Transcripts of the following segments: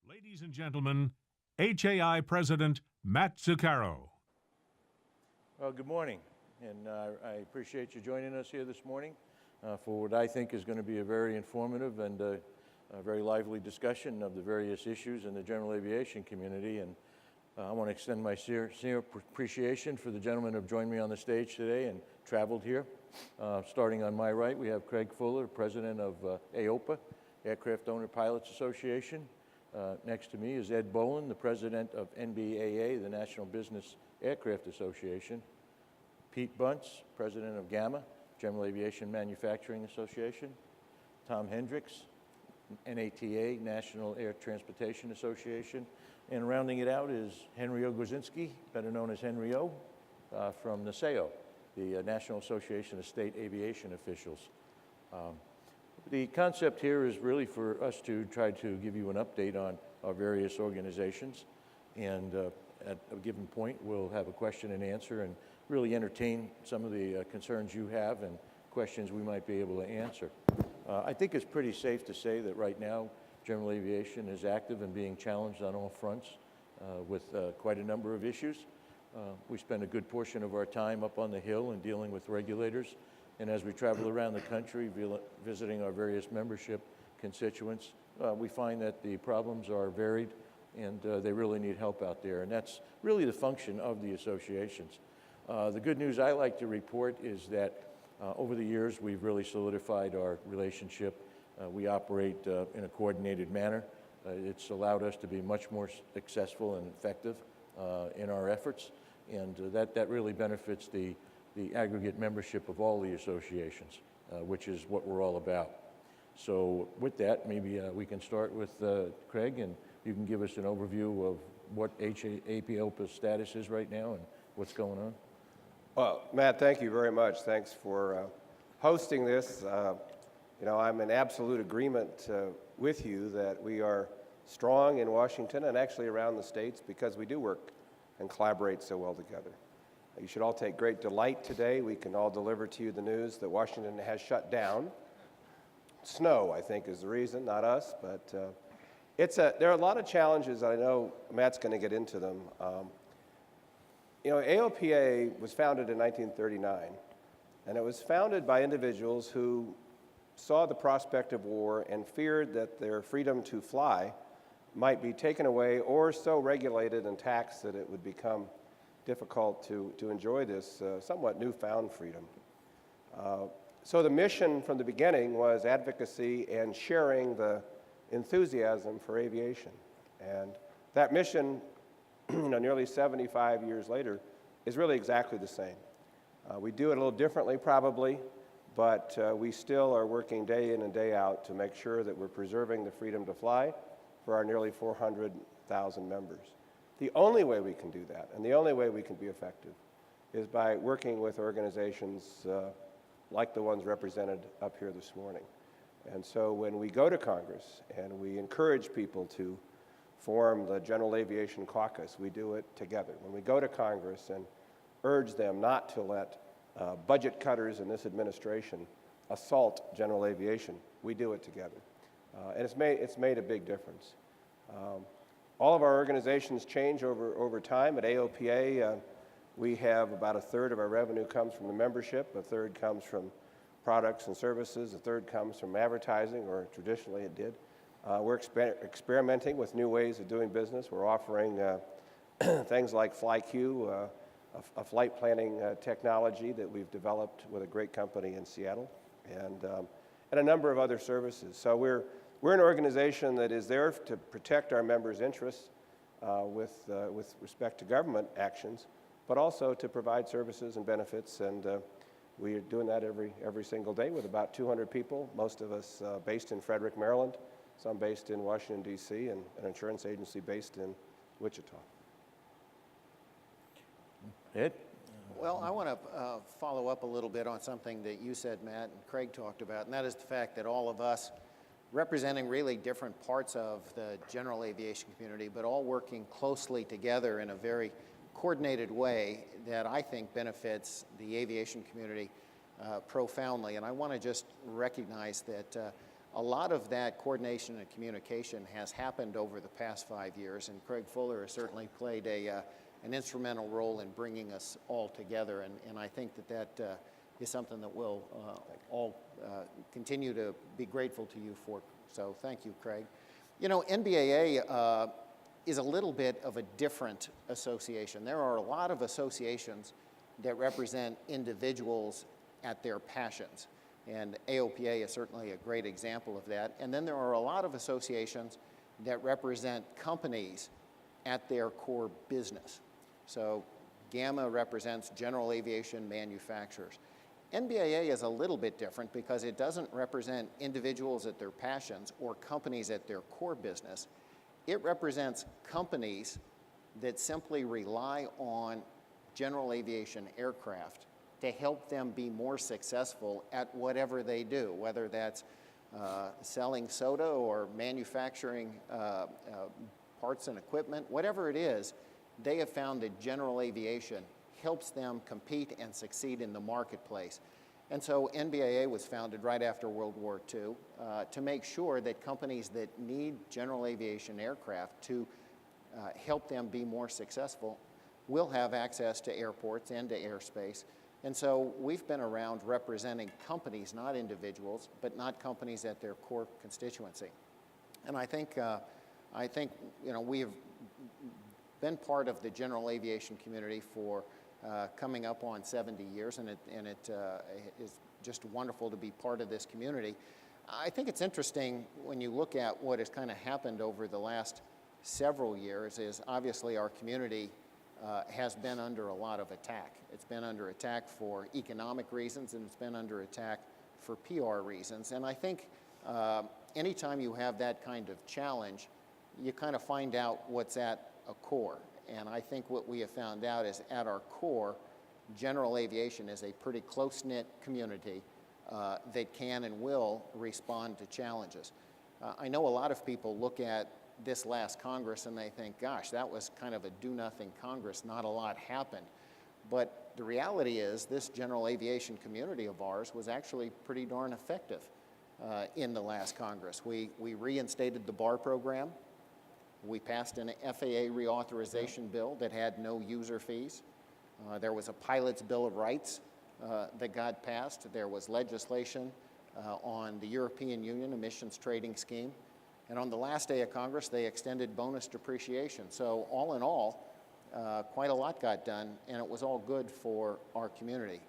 Ladies and gentlemen, HAI President Matt Zuccaro. Well, good morning, and I appreciate you joining us here this morning for what I think is going to be a very informative and a very lively discussion of the various issues in the general aviation community. And I want to extend my sincere appreciation for the gentlemen who have joined me on the stage today and traveled here. Starting on my right, we have Craig Fuller, President of AOPA, Aircraft Owner Pilots Association. Next to me is Ed Boland, the President of NBAA, the National Business Aircraft Association. Pete Bunce, President of GAMA, General Aviation Manufacturing Association. Tom Hendricks, NATA, National Air Transportation Association. And rounding it out is Henry Ogorzinski, better known as Henry O, from NASAO, the National Association of State Aviation Officials. The concept here is really for us to try to give you an update on our various organizations, and at a given point we'll have a question and answer and really entertain some of the concerns you have and questions we might be able to answer. I think it's pretty safe to say that right now general aviation is active and being challenged on all fronts with quite a number of issues. We spend a good portion of our time up on the Hill and dealing with regulators. And as we travel around the country, visiting our various membership constituents, we find that the problems are varied and they really need help out there. And that's really the function of the associations. The good news I like to report is that over the years, we've really solidified our relationship. We operate in a coordinated manner. It's allowed us to be much more successful and effective in our efforts. And that really benefits the aggregate membership of all the associations, which is what we're all about. So with that, maybe we can start with Craig, and you can give us an overview of what APOPA's status is right now and what's going on. Well, Matt, thank you very much. Thanks for hosting this. You know, I'm in absolute agreement with you that we are strong in Washington and actually around the states because we do work and collaborate so well together. You should all take great delight today. We can all deliver to you the news that Washington has shut down. Snow, I think, is the reason, not us, but there are a lot of challenges. I know Matt's going to get into them. You know, AOPA was founded in 1939, and it was founded by individuals who saw the prospect of war and feared that their freedom to fly might be taken away or so regulated and taxed that it would become difficult to enjoy this somewhat newfound freedom. So the mission from the beginning was advocacy and sharing the enthusiasm for aviation. And that mission, you know, nearly 75 years later, is really exactly the same. We do it a little differently probably, but we still are working day in and day out to make sure that we're preserving the freedom to fly for our nearly 400,000 members. The only way we can do that, and the only way we can be effective, is by working with organizations like the ones represented up here this morning. And so when we go to Congress and we encourage people to form the General Aviation Caucus, we do it together. When we go to Congress and urge them not to let budget cutters in this administration assault general aviation, we do it together. And it's made a big difference. All of our organizations change over time. At AOPA, we have about a third of our revenue comes from the membership, a third comes from products and services, a third comes from advertising, or traditionally it did. We're experimenting with new ways of doing business. We're offering things like FlyQ, a flight planning technology that we've developed with a great company in Seattle, and a number of other services. So we're an organization that is there to protect our members' interests with respect to government actions, but also to provide services and benefits, and we are doing that every single day with about 200 people, most of us based in Frederick, Maryland, some based in Washington, D.C., and an insurance agency based in Wichita. Ed? Well, I want to follow up a little bit on something that you said, Matt, and Craig talked about, and that is the fact that all of us, representing really different parts of the general aviation community, but all working closely together in a very coordinated way that I think benefits the aviation community profoundly. And I want to just recognize that a lot of that coordination and communication has happened over the past 5 years, and Craig Fuller has certainly played an instrumental role in bringing us all together, and I think that is something that we'll all continue to be grateful to you for. So thank you, Craig. You know, NBAA is a little bit of a different association. There are a lot of associations that represent individuals at their passions, and AOPA is certainly a great example of that. And then there are a lot of associations that represent companies at their core business. So GAMA represents general aviation manufacturers. NBAA is a little bit different because it doesn't represent individuals at their passions or companies at their core business. It represents companies that simply rely on general aviation aircraft to help them be more successful at whatever they do, whether that's selling soda or manufacturing parts and equipment, whatever it is. They have found that general aviation helps them compete and succeed in the marketplace. And so NBAA was founded right after World War II to make sure that companies that need general aviation aircraft to help them be more successful will have access to airports and to airspace. And so we've been around representing companies, not individuals, but not companies at their core constituency. And I think you know, we have been part of the general aviation community for coming up on 70 years, and it is just wonderful to be part of this community. I think it's interesting when you look at what has kind of happened over the last several years is obviously our community has been under a lot of attack. It's been under attack for economic reasons, and it's been under attack for PR reasons. And I think anytime you have that kind of challenge, you kind of find out what's at a core. And I think what we have found out is at our core, general aviation is a pretty close-knit community that can and will respond to challenges. I know a lot of people look at this last Congress and they think, gosh, that was kind of a do-nothing Congress, not a lot happened. But the reality is this general aviation community of ours was actually pretty darn effective in the last Congress. We reinstated the BAR program. We passed an FAA reauthorization bill that had no user fees. There was a pilot's bill of rights that got passed. There was legislation on the European Union emissions trading scheme. And on the last day of Congress, they extended bonus depreciation. So all in all, quite a lot got done, and it was all good for our community.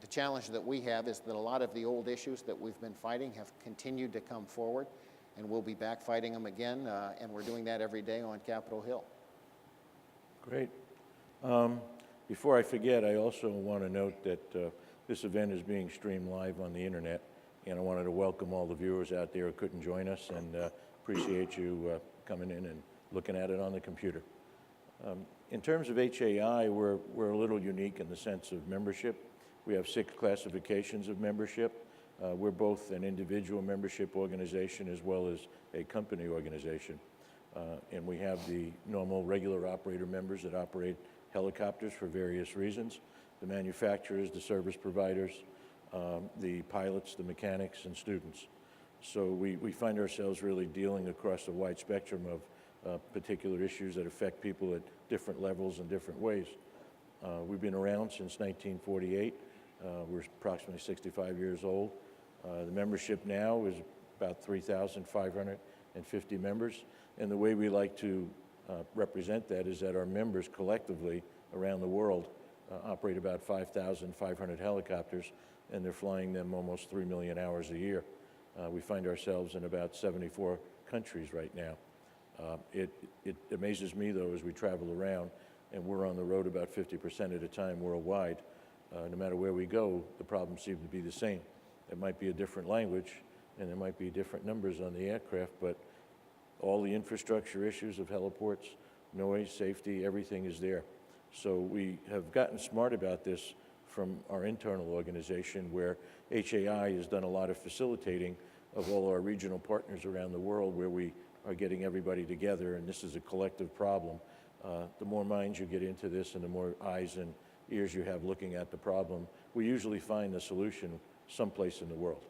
The challenge that we have is that a lot of the old issues that we've been fighting have continued to come forward, and we'll be back fighting them again, and we're doing that every day on Capitol Hill. Great. Before I forget, I also want to note that this event is being streamed live on the internet, and I wanted to welcome all the viewers out there who couldn't join us, and appreciate you coming in and looking at it on the computer. In terms of HAI, we're a little unique in the sense of membership. We have 6 classifications of membership. We're both an individual membership organization as well as a company organization. And we have the normal regular operator members that operate helicopters for various reasons, the manufacturers, the service providers, the pilots, the mechanics, and students. So we find ourselves really dealing across a wide spectrum of particular issues that affect people at different levels and different ways. We've been around since 1948. We're approximately 65 years old. The membership now is about 3,550 members, and the way we like to represent that is that our members collectively around the world operate about 5,500 helicopters, and they're flying them almost 3 million hours a year. We find ourselves in about 74 countries right now. It amazes me, though, as we travel around, and we're on the road about 50% at a time worldwide. No matter where we go, the problems seem to be the same. It might be a different language, and there might be different numbers on the aircraft, but all the infrastructure issues of heliports, noise, safety, everything is there. So we have gotten smart about this from our internal organization, where HAI has done a lot of facilitating of all our regional partners around the world, where we are getting everybody together, and this is a collective problem. The more minds you get into this and the more eyes and ears you have looking at the problem, we usually find the solution someplace in the world.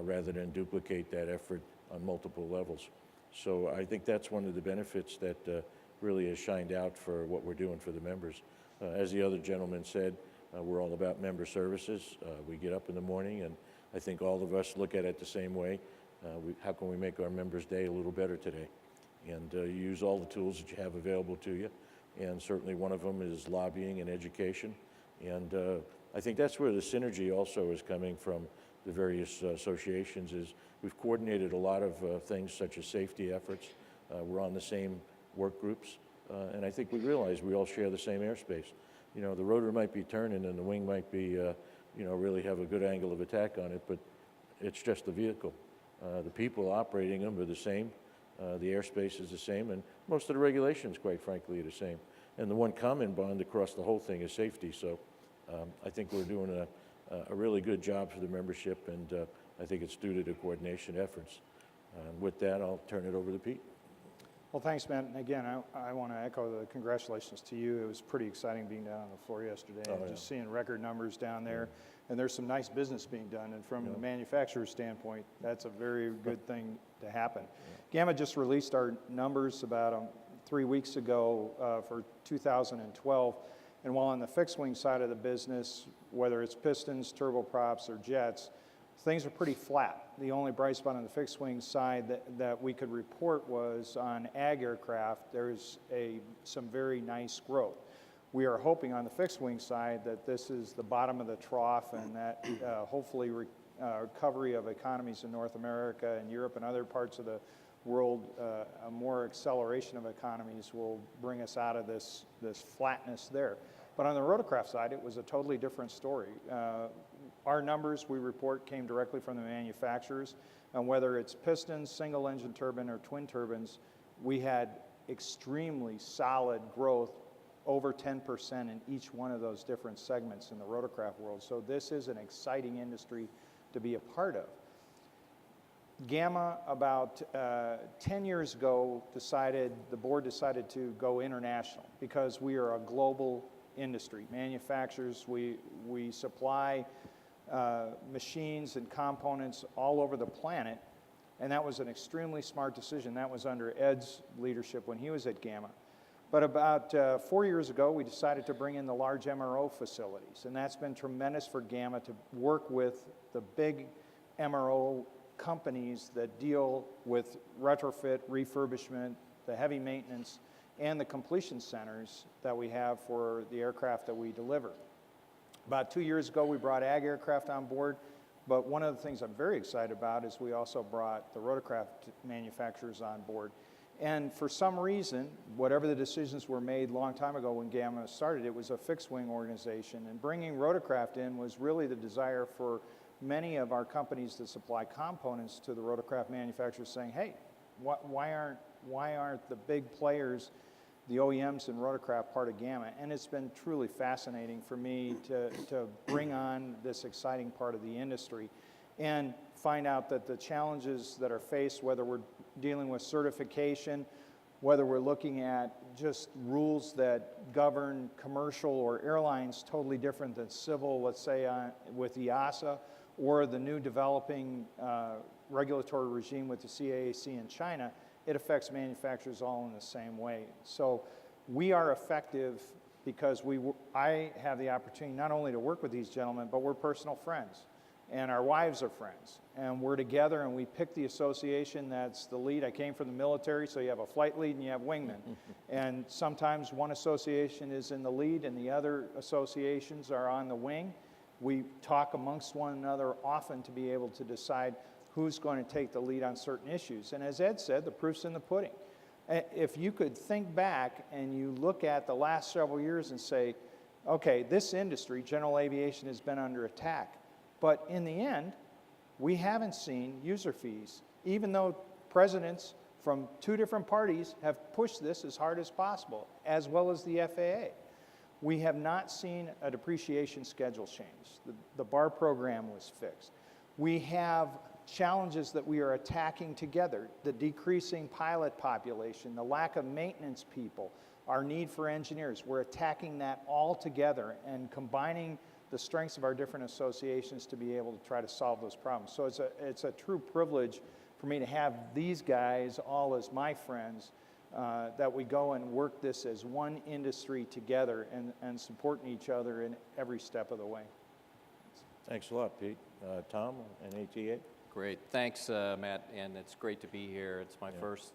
rather than duplicate that effort on multiple levels. So I think that's one of the benefits that really has shined out for what we're doing for the members. As the other gentleman said, we're all about member services. We get up in the morning, and I think all of us look at it the same way. How can we make our members' day a little better today? And use all the tools that you have available to you. And certainly one of them is lobbying and education. And I think that's where the synergy also is coming from the various associations is we've coordinated a lot of things such as safety efforts. We're on the same work groups. And I think we realize we all share the same airspace. You know, the rotor might be turning and the wing might be, you know, really have a good angle of attack on it, but it's just the vehicle. The people operating them are the same. The airspace is the same, and most of the regulations, quite frankly, are the same. And the one common bond across the whole thing is safety. So I think we're doing a really good job for the membership, and I think it's due to the coordination efforts. With that, I'll turn it over to Pete. Well, thanks, Matt. And again, I want to echo the congratulations to you. It was pretty exciting being down on the floor yesterday and just seeing record numbers down there. And there's some nice business being done. And from the manufacturer's standpoint, that's a very good thing to happen. Gamma just released our numbers about 3 weeks ago for 2012. And while on the fixed wing side of the business, whether it's pistons, turboprops, or jets, things are pretty flat. The only bright spot on the fixed wing side that we could report was on ag aircraft. There's some very nice growth. We are hoping on the fixed wing side that this is the bottom of the trough and that hopefully recovery of economies in North America and Europe and other parts of the world, a more acceleration of economies will bring us out of this flatness there. But on the rotorcraft side, it was a totally different story. Our numbers we report came directly from the manufacturers, and whether it's pistons, single engine turbine, or twin turbines, we had extremely solid growth, over 10% in each one of those different segments in the rotorcraft world. So this is an exciting industry to be a part of. Gamma, about 10 years ago, the board decided to go international because we are a global industry. Manufacturers, we supply machines and components all over the planet, and that was an extremely smart decision. That was under Ed's leadership when he was at Gamma. But about 4 years ago, we decided to bring in the large MRO facilities, and that's been tremendous for Gamma to work with the big MRO companies that deal with retrofit, refurbishment, the heavy maintenance, and the completion centers that we have for the aircraft that we deliver. About 2 years ago, we brought ag aircraft on board, but one of the things I'm very excited about is we also brought the rotorcraft manufacturers on board. And for some reason, whatever the decisions were made a long time ago when Gamma started, it was a fixed-wing organization, and bringing rotorcraft in was really the desire for many of our companies that supply components to the rotorcraft manufacturers saying, hey, why aren't the big players, the OEMs in rotorcraft, part of Gamma? And it's been truly fascinating for me to bring on this exciting part of the industry and find out that the challenges that are faced, whether we're dealing with certification, whether we're looking at just rules that govern commercial or airlines totally different than civil, let's say with EASA, or the new developing regulatory regime with the CAAC in China, it affects manufacturers all in the same way. So we are effective because I have the opportunity not only to work with these gentlemen, but we're personal friends, and our wives are friends, and we're together, and we pick the association that's the lead. I came from the military, so you have a flight lead and you have wingmen. And sometimes one association is in the lead and the other associations are on the wing. We talk amongst one another often to be able to decide who's going to take the lead on certain issues. And as Ed said, the proof's in the pudding. If you could think back and you look at the last several years and say, okay, this industry, general aviation, has been under attack. But in the end, we haven't seen user fees, even though presidents from two different parties have pushed this as hard as possible, as well as the FAA. We have not seen a depreciation schedule change. The BAR program was fixed. We have challenges that we are attacking together, the decreasing pilot population, the lack of maintenance people, our need for engineers. We're attacking that all together and combining the strengths of our different associations to be able to try to solve those problems. So it's a true privilege for me to have these guys all as my friends, that we go and work this as one industry together and supporting each other in every step of the way. Thanks a lot, Pete. Tom, NATA? Great. Thanks, Matt, and it's great to be here. It's my first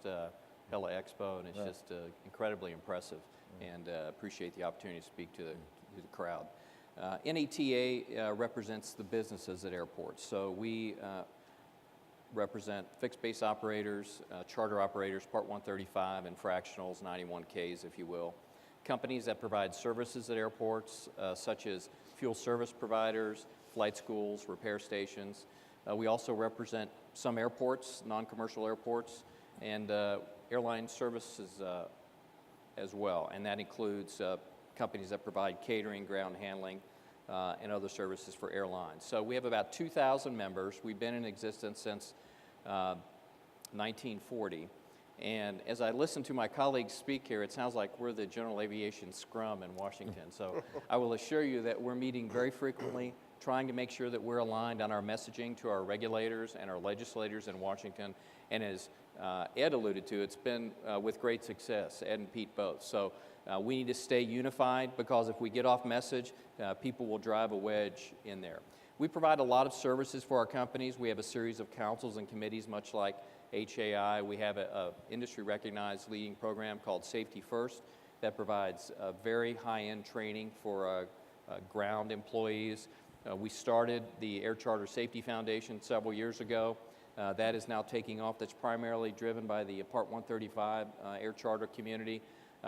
HELI-EXPO, and it's just incredibly impressive, and appreciate the opportunity to speak to the crowd. NATA represents the businesses at airports. So we represent fixed base operators, charter operators, Part 135, and fractionals, 91Ks, if you will. Companies that provide services at airports, such as fuel service providers, flight schools, repair stations. We also represent some airports, non-commercial airports, and airline services as well. And that includes companies that provide catering, ground handling, and other services for airlines. So we have about 2,000 members. We've been in existence since 1940. And as I listen to my colleagues speak here, it sounds like we're the General Aviation Scrum in Washington. So I will assure you that we're meeting very frequently, trying to make sure that we're aligned on our messaging to our regulators and our legislators in Washington. And as Ed alluded to, it's been with great success, Ed and Pete both. So we need to stay unified, because if we get off message, people will drive a wedge in there. We provide a lot of services for our companies. We have a series of councils and committees, much like HAI. We have a industry-recognized leading program called Safety First that provides very high-end training for ground employees. We started the Air Charter Safety Foundation several years ago. That is now taking off. That's primarily driven by the Part 135 air charter community.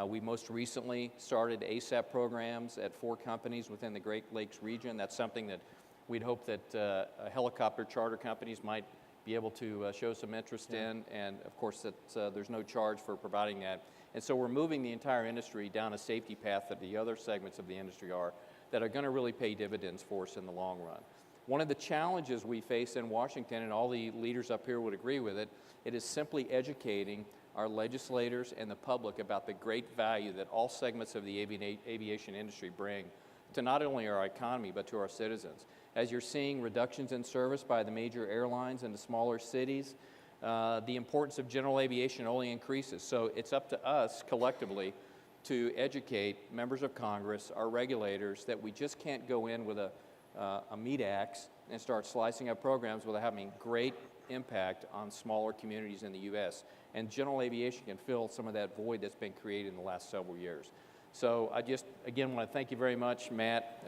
We most recently started ASAP programs at 4 companies within the Great Lakes region. That's something that we'd hope that helicopter charter companies might be able to show some interest in, and of course that there's no charge for providing that. And so we're moving the entire industry down a safety path that the other segments of the industry are, that are going to really pay dividends for us in the long run. One of the challenges we face in Washington, and all the leaders up here would agree with it, it is simply educating our legislators and the public about the great value that all segments of the aviation industry bring to not only our economy, but to our citizens. As you're seeing reductions in service by the major airlines in the smaller cities, the importance of general aviation only increases. So it's up to us collectively to educate members of Congress, our regulators, that we just can't go in with a meat axe and start slicing up programs without having great impact on smaller communities in the U.S. And general aviation can fill some of that void that's been created in the last several years. So I just, again, want to thank you very much, Matt.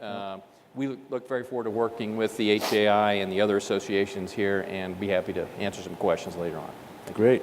We look very forward to working with the HAI and the other associations here, and be happy to answer some questions later on. Great.